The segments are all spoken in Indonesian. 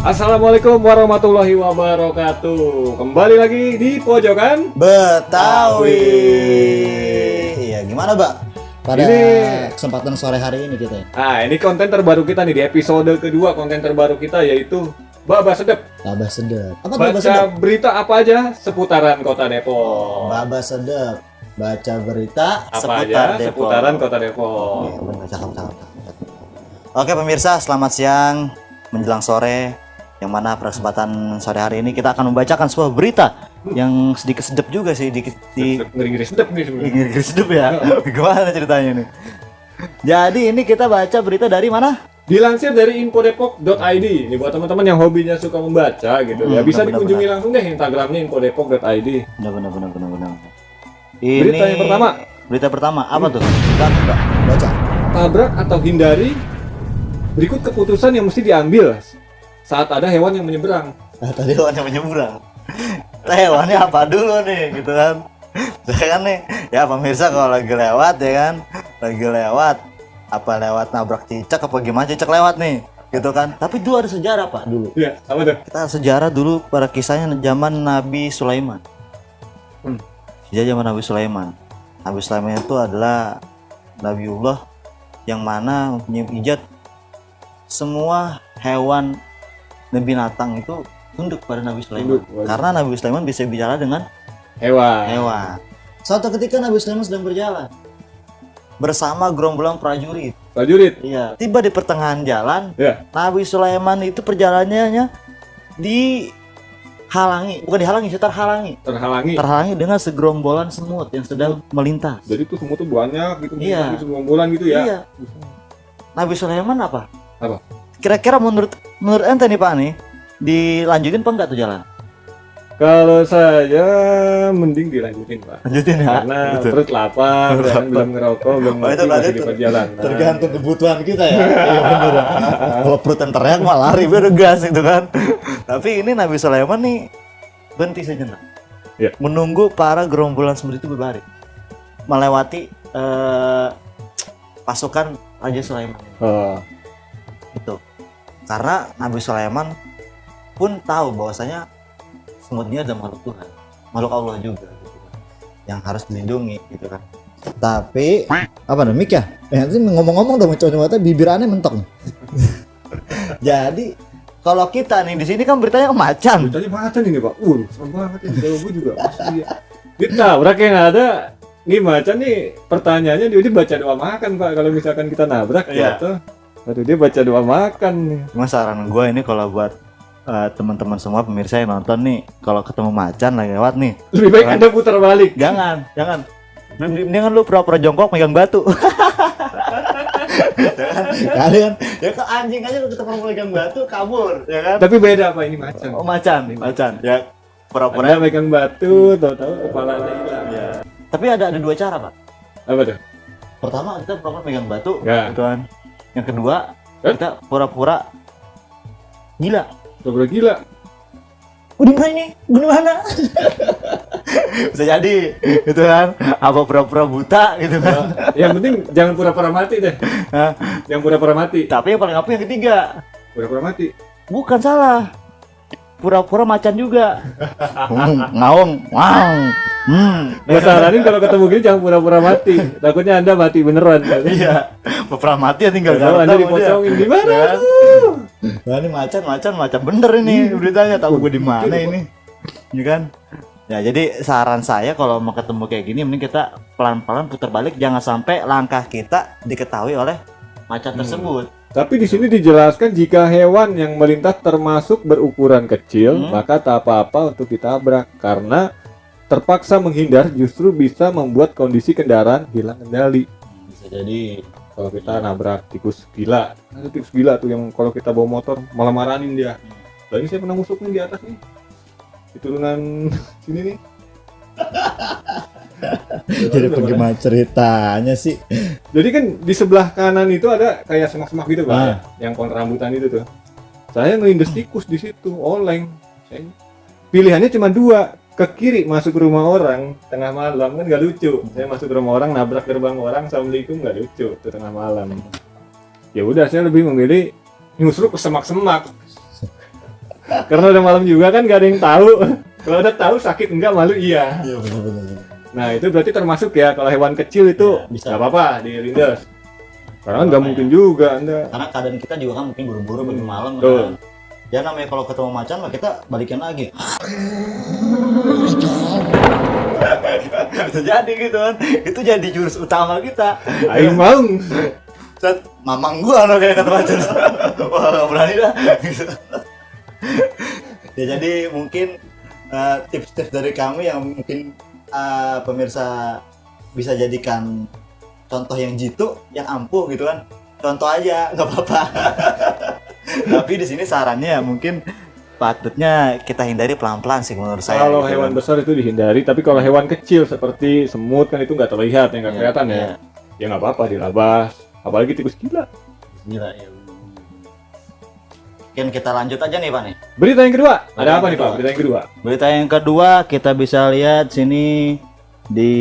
Assalamualaikum warahmatullahi wabarakatuh. Kembali lagi di Pojokan Betawi. Iya, gimana, Mbak? Pada Ini- kesempatan sore hari ini kita. Ini konten terbaru kita nih di episode kedua. Konten terbaru kita yaitu Baba Sedep. Baba sedap. Apa tuh Baba Baca sedap? berita apa aja seputaran Kota Depok. Baba sedap. Baca berita Apa seputar aja Depok. seputaran Kota Depok. Iya, benar, cakep. Oke pemirsa, selamat siang menjelang sore. Yang mana pada kesempatan sore hari ini kita akan membacakan sebuah berita yang sedikit sedap juga sih, Ngeri-ngeri sedep nih sebenarnya. ngeri sedap ya. Gimana ceritanya nih? Jadi ini kita baca berita dari mana? Dilansir dari infodepok.id. Ini buat teman-teman yang hobinya suka membaca gitu ya. Bisa benar, dikunjungi langsung deh Instagramnya infodepok.id. Benar. Berita yang pertama. Berita pertama apa tuh? Enggak. Baca. Tabrak atau hindari. Berikut keputusan yang mesti diambil saat ada hewan yang menyeberang. Nah, tadi hewannya menyeberang. Hewannya apa dulu nih, gitu kan? Saya kan nih, ya pemirsa kalau lagi lewat ya kan, apa lewat nabrak cicak apa gimana cicak lewat nih, gitu kan? Tapi dulu ada sejarah Pak dulu. Iya, apa tuh? Kita sejarah dulu pada kisahnya zaman Nabi Sulaiman. Sejak zaman Nabi Sulaiman. Nabi Sulaiman itu adalah Nabiullah yang mana mempunyai ijat semua hewan dan binatang itu tunduk pada Nabi Sulaiman. Karena Nabi Sulaiman bisa bicara dengan hewan. Suatu ketika Nabi Sulaiman sedang berjalan bersama gerombolan prajurit. Iya, tiba di pertengahan jalan. Ya. Nabi Sulaiman itu perjalanannya terhalangi dengan segerombolan semut yang sedang melintas. Jadi tuh semua tuh banyak gitu, Iya. segerombolan gitu ya. Iya. Nabi Sulaiman apa? Apa? Kira-kira menurut ente nih Pak nih, dilanjutin apa enggak tuh jalan? Kalau saya mending dilanjutin Pak. Lanjutin ya. Karena perut lapar, dan belum ngerokok, belum Oh, itu ngopi, masih berarti di tuh perjalanan. tergantung kebutuhan kita ya. Iya bener ya. Kalau perut yang teriak mah lari baru gas gitu kan. Tapi ini Nabi Sulaiman nih berhenti sejenak. Iya. Menunggu para gerombolan semut itu berbaris melewati pasukan Raja Sulaiman. Oh, Itu. Karena Nabi Sulaiman pun tahu bahwasanya semut ini ada makhluk Tuhan, makhluk Allah juga gitu kan, yang harus dilindungi gitu kan. Tapi apa namanya ya? Nanti ngomong-ngomong dong coba bibirannya mentok. Jadi kalau kita nih di sini kan beritanya macan. tadi macan ini Pak. Serem banget ini. Kalau gue juga pasti ya. Ditabrak yang ada. Nih macan nih pertanyaannya dia baca doa makan Pak. Kalau misalkan kita nabrak Iya. gitu. Aduh dia baca doa makan nih. Cuma saran gue ini kalau buat teman-teman semua pemirsa yang nonton nih, kalau ketemu macan lagi lewat nih, Lebih baik Anda putar balik. jangan. Mendingan lu pura-pura jongkok megang batu. Kalian ya ke anjing aja lu ketemu megang batu kabur, ya kan? Tapi beda Pak, ini macan. Oh macan. Ya pura-pura. Anda megang batu, tahu-tahu kepalanya hilang. Ya. Tapi ada dua cara, Pak. Apa tuh? Pertama kita pura-pura megang batu, Ya. gitu kan. Yang kedua, kita pura-pura gila. Pura-pura gila. Di mana ini? Di mana? Bisa jadi, gitu kan? Apa pura-pura buta, gitu kan? Yang penting jangan pura-pura mati deh. Hah? Yang pura-pura mati. Tapi yang paling apa yang ketiga? Pura-pura mati. Bukan salah. Pura-pura macan juga. Ngaung, wow. Gua saranin kalau ketemu gini jangan pura-pura mati. Takutnya Anda mati beneran. Iya. Pura-pura mati ya tinggal Kalau Anda dipocongin di mana? Nah ini macan bener ini beritanya, tahu gue di mana ini, ya kan? Ya jadi saran saya kalau mau ketemu kayak gini, mending kita pelan-pelan putar balik, jangan sampai langkah kita diketahui oleh macan tersebut. Tapi di sini dijelaskan jika hewan yang melintas termasuk berukuran kecil, maka tak apa-apa untuk ditabrak karena terpaksa menghindar justru bisa membuat kondisi kendaraan hilang kendali. Bisa jadi. Kalau kita nabrak tikus gila, ada tikus gila tuh yang kalau kita bawa motor malah marahin dia. Lagi saya pernah musuk nih di atas nih, di turunan sini nih. Jadi bagaimana ceritanya sih? Jadi kan di sebelah kanan itu ada kayak semak-semak gitu Pak, Ah. yang pohon rambutan itu tuh. Saya ngelindes tikus di situ, oleng. Pilihannya cuma dua, ke kiri masuk rumah orang tengah malam kan nggak lucu. Saya masuk rumah orang nabrak gerbang orang, assalamualaikum, nggak lucu itu tengah malam. Ya udah saya lebih memilih nyusruk ke semak-semak. Karena udah malam juga kan gak ada yang tahu. Kalau udah tahu sakit enggak, malu iya. Iya benar. Nah itu berarti termasuk ya, kalau hewan kecil itu Ya, bisa. nggak apa-apa dirindas. Karena kan nggak mungkin juga Anda. Karena keadaan kita juga kan mungkin buru-buru pergi malam Betul. kan. Ya namanya kalau ketemu macan mah kita balikin lagi. Bisa jadi gitu kan. Itu jadi jurus utama kita. Aing maung. Set, mamang gua no kayak kata macan. Wah, gak berani dah. Gitu. Ya jadi mungkin tips-tips dari kami yang mungkin pemirsa bisa jadikan contoh yang jitu, yang ampuh gitu kan. Contoh aja, nggak apa-apa. Tapi di sini sarannya ya mungkin patutnya kita hindari pelan-pelan sih menurut saya. Kalau gitu hewan kan. besar itu dihindari, tapi kalau hewan kecil seperti semut kan itu nggak terlihat, ya nggak Iya, kelihatan ya. iya. Ya nggak apa-apa dilabas. Apalagi tikus gila. Gila ya. Mungkin kita lanjut aja nih Pak nih. Berita yang kedua, ada Berita apa yang nih Pak? kedua. Berita yang kedua. Berita yang kedua kita bisa lihat sini di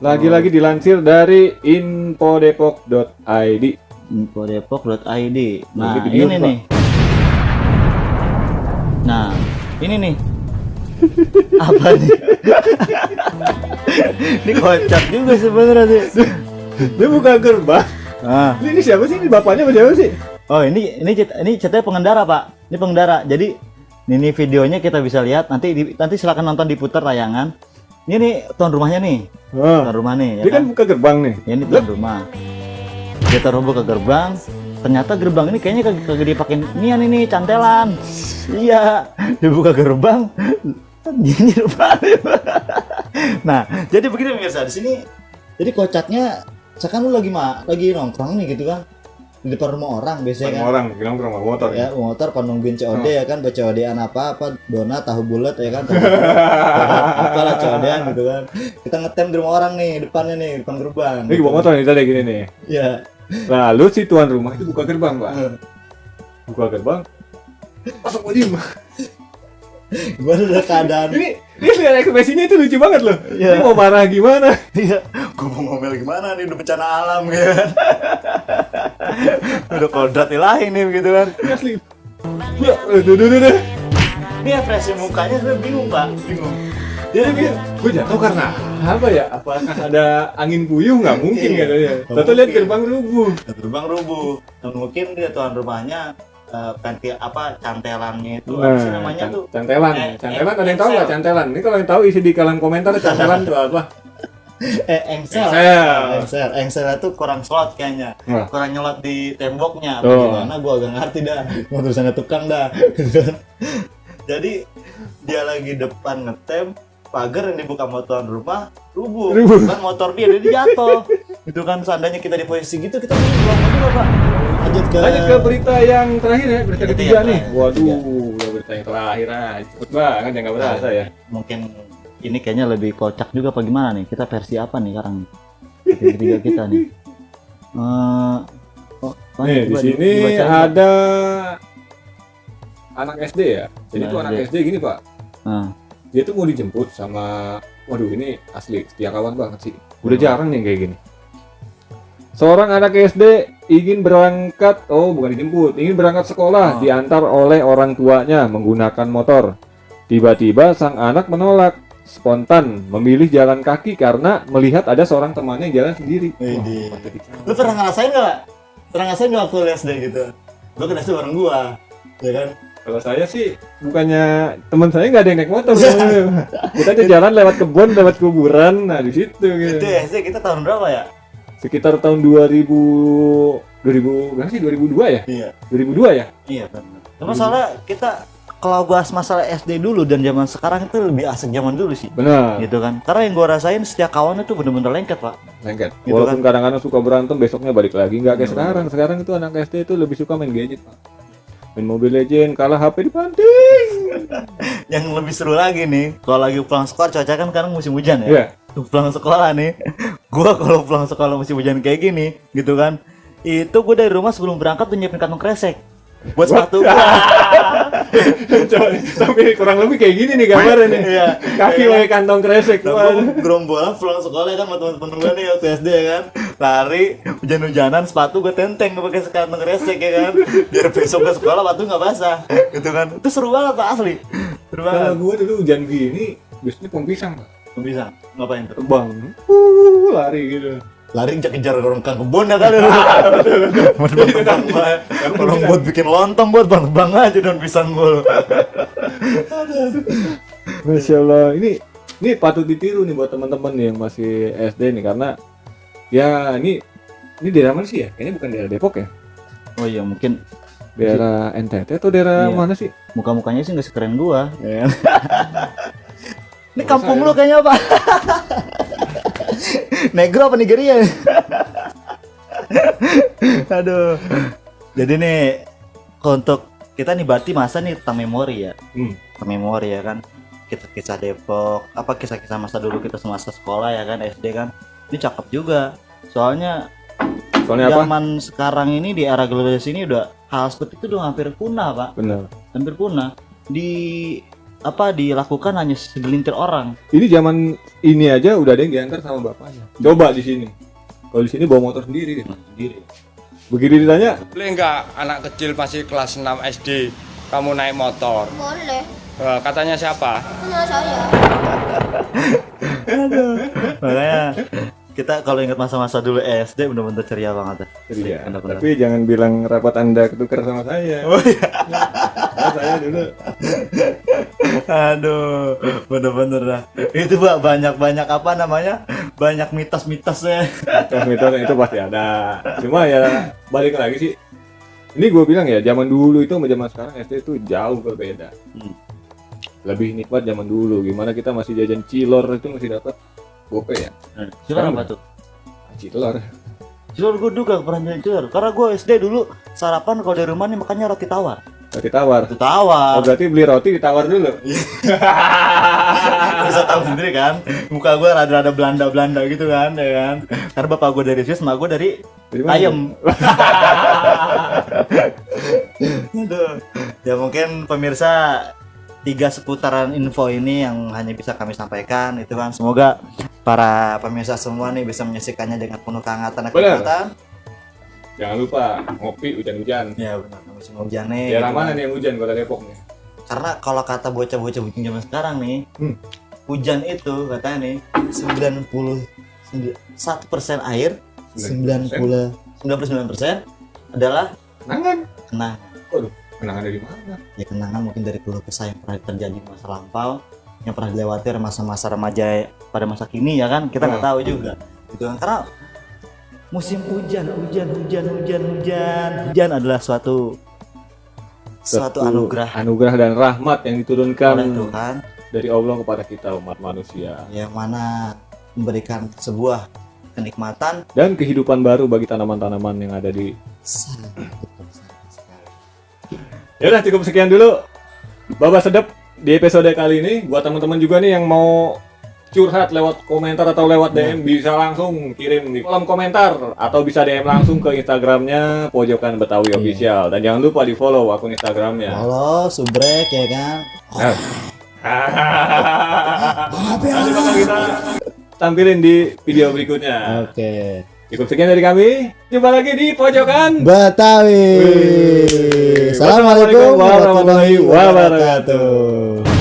Lagi-lagi dilansir dari infodepok.id. infodepok.id. Nah, Lagi video, ini Pak. nih. Nah, ini nih. Apa nih? Ini kocak juga sebenarnya sih. Dia buka gerbang. Nah, Ini siapa sih? Ini bapaknya apa siapa sih? oh ini ceritanya pengendara Pak. Ini pengendara. Jadi ini videonya kita bisa lihat. Nanti silakan nonton diputar tayangan. Ini nih tuan rumahnya nih. Wah, Tuan rumah nih. Ya dia kan buka gerbang nih. Ini tuan rumah. Dia terhubung ke gerbang. Ternyata gerbang ini kayaknya kagak dipakein nian ini cantelan. Iya, dibuka gerbang. Gini rupanya. Nah, jadi begini pemirsa di sini. Jadi kocaknya, sekarang lu lagi nongkrong nih gitu kan di depan rumah orang biasanya kan. Orang bilang ke rumah motor. Ya motor nungguin COD ya kan, COD-an apa donat tahu bulat ya kan, apalah COD-an gitu kan. Kita ngetem di rumah orang nih depannya nih, depan gerbang. Ini bawa motor nih tadi gini nih. Ya. Lalu si tuan rumah itu buka gerbang, Pak. Buka gerbang. Masuk aja. Gua udah keadaan. Ini lihat ekspresinya itu lucu banget loh. Iya. Ini mau marah gimana? Iya, gua mau ngomel gimana nih, udah bencana alam gitu kan. Udah kodrat ilahi nih gitu kan. Asli. Ya, duh. Ini ekspresi mukanya sebenarnya bingung Pak, bingung. Dia bilang, gue jatuh karena apa ya? Apakah ada angin puyuh? Nggak mungkin Iya. katanya. Nggak Satu lihat mungkin. gerbang rubuh. Gerbang rubuh. Dan mungkin dia tuan rumahnya cantelannya itu Nah, apa sih namanya tuh? cantelan. Cantelan ada yang tahu nggak cantelan? Ini kalau yang tahu isi di kolom komentar cantelan itu apa? Engsel. Engsel. Engsel itu kurang slot kayaknya. Wah. Kurang nyelot di temboknya. Tuh. Bagaimana gua agak ngerti dah. Mau tulisannya tukang dah. Jadi dia lagi depan ngetem, pagar yang dibuka sama tuan rumah rubuh. Rubuh. Kan motor dia jatuh. Itu kan seandainya kita di posisi gitu kita bisa pulang juga Pak. Lanjut ke berita yang terakhir ya, berita Berita ketiga yang nih. terakhir. Waduh, ya berita yang terakhir aja. Cepet banget ya, nggak berasa ya. Mungkin ini kayaknya lebih kocak juga apa gimana nih? Kita versi apa nih sekarang? Ketiga kita nih. Nih, di sini ada anak SD ya. Jadi tuh anak SD gini, Pak. Nah, Dia tuh mau dijemput sama, waduh ini asli setia kawan banget sih. Udah jarang nih yang kayak gini. Seorang anak SD ingin berangkat, bukan dijemput, ingin berangkat sekolah, diantar oleh orang tuanya menggunakan motor. Tiba-tiba sang anak menolak, spontan memilih jalan kaki karena melihat ada seorang temannya yang jalan sendiri. Widih. Wah, mati dicari. lu pernah ngerasain nggak? Pernah ngerasain nggak waktu lu SD gitu? Lu kan SD bareng gua, ya kan? Kalau saya sih bukannya teman saya nggak ada yang naik motor, kita aja jalan lewat kebun, lewat kuburan, nah di situ gitu. Itu SD kita tahun berapa ya? Sekitar tahun 2000 berapa sih 2002 ya? Iya. 2002 ya? Iya benar. Cuma soalnya kita kalau bahas masalah SD dulu dan zaman sekarang itu lebih asik zaman dulu sih. Benar. Gitu kan. Karena yang gua rasain setiap kawan itu bener-bener lengket, Pak. Lengket. Gitu Walaupun kadang-kadang suka berantem, besoknya balik lagi. Nggak kayak sekarang. Sekarang itu anak SD itu lebih suka main gadget, Pak. Main Mobile Legend, kalah HP dibanting. Yang lebih seru lagi nih, kalau lagi pulang sekolah cuaca kan sekarang musim hujan ya. Iya. Pulang sekolah nih, gua kalau pulang sekolah musim hujan kayak gini, gitu kan. Itu gua dari rumah sebelum berangkat tuh nyiapin kantong kresek buat sepatu gua. Coba nih, tapi kurang lebih kayak gini nih gambarnya nih. Iya. Kaki pakai kantong kresek. Waduh. Gerombolan pulang sekolah kan sama teman-teman gue nih waktu SD ya kan, lari hujan-hujanan, sepatu gue tenteng gue pakai kantong kresek ya kan, biar besok ke sekolah sepatu nggak basah gitu kan. Itu seru banget Pak, asli seru Kalau banget. gue dulu hujan gini, biasanya pohon pisang, Pak. Bisa ngapain tuh? Terbang. Lari gitu. Lari kejar orang kang kebun ya kan. Orang buat bikin lontong buat bang aja daun pisang gue. Masya Allah, ini patut ditiru nih buat teman-teman nih yang masih SD nih, karena ya ini daerah mana sih ya? Kayaknya bukan daerah Depok ya? Oh iya, mungkin Daerah NTT atau daerah Iya. mana sih? muka-mukanya sih nggak sekeren gua ya. Ini Nggak kampung usah, lu kayaknya apa? Negro apa Nigeria? Aduh. Jadi nih untuk kita nih berarti masa nih tentang memori ya. Tentang memori ya kan. Kisah Depok, apa kisah-kisah masa dulu kita semasa sekolah ya kan, SD kan. Ini cakep juga. Soalnya Soalnya apa? zaman sekarang ini di era globalisasi ini udah hal seperti itu udah hampir punah, Pak. Benar. Hampir punah. Dilakukan hanya segelintir orang. Ini zaman ini aja udah ada yang diantar sama bapaknya. Coba di sini. Kalau di sini bawa motor sendiri. Sendiri. Begitu ditanya, Boleh nggak anak kecil masih kelas 6 SD kamu naik motor? Boleh, Katanya siapa? kenal saya. Makanya kita kalau ingat masa-masa dulu SD bener-bener ceria banget. iya. Bener-bener. Tapi jangan bilang rapat Anda ketukar sama saya. Oh iya. Saya dulu. Aduh, bener-bener dah. Itu Pak banyak apa namanya? Banyak mitos-mitosnya. Mitos itu pasti ada. Cuma ya balik lagi sih. Ini gue bilang ya, zaman dulu itu sama zaman sekarang SD itu jauh berbeda. Lebih nikmat zaman dulu. Gimana kita masih jajan cilor itu masih dapat gope ya. Cilor apa tuh? Cilor. Cilor gue juga pernah jadi cilor. Karena gue SD dulu sarapan kalau dari rumah nih makannya roti tawar. Roti tawar. Roti tawar. Oh, berarti beli roti ditawar dulu. Bisa tahu sendiri kan, muka gue rada-rada Belanda gitu kan, ya kan. Karena bapak gue dari Swiss, mak gue dari Dari mana? ayam. Aduh. Ya mungkin pemirsa 3 seputaran info ini yang hanya bisa kami sampaikan itu kan. Semoga para pemirsa semua nih bisa menyaksikannya dengan penuh kehangatan dan Benar. kekuatan. Jangan lupa ngopi hujan-hujan. Ya benar, musim hujan nih. Daerah gitu mana kan. nih yang hujan Kota Depok nih? Karena kalau kata bocah-bocah bucin zaman sekarang nih, hujan itu katanya nih 91% air, 99% adalah Kenangan. kenang. Waduh, kenangan dari mana? Ya kenangan mungkin dari keluh kesah yang pernah terjadi di masa lampau, yang pernah dilewati masa-masa remaja pada masa kini ya kan, kita nggak tahu juga. Gitu kan, karena musim hujan adalah suatu anugerah dan rahmat yang diturunkan oleh Tuhan dari Allah kepada kita umat manusia, yang mana memberikan sebuah kenikmatan. dan kehidupan baru bagi tanaman-tanaman yang ada di. Ya udah, cukup sekian dulu Babak Sedep di episode kali ini. Buat teman-teman juga nih yang mau curhat lewat komentar atau lewat DM, bisa langsung kirim di kolom komentar atau bisa DM langsung ke Instagramnya Pojokan Betawi Official, dan jangan lupa di follow akun Instagramnya. Halo, subrek ya kan. Nanti bakal kita tampilin di video berikutnya. Oke. Cukup sekian dari kami. Jumpa lagi di Pojokan Betawi. Wih. Assalamualaikum warahmatullahi warahmatullahi wabarakatuh. wabarakatuh.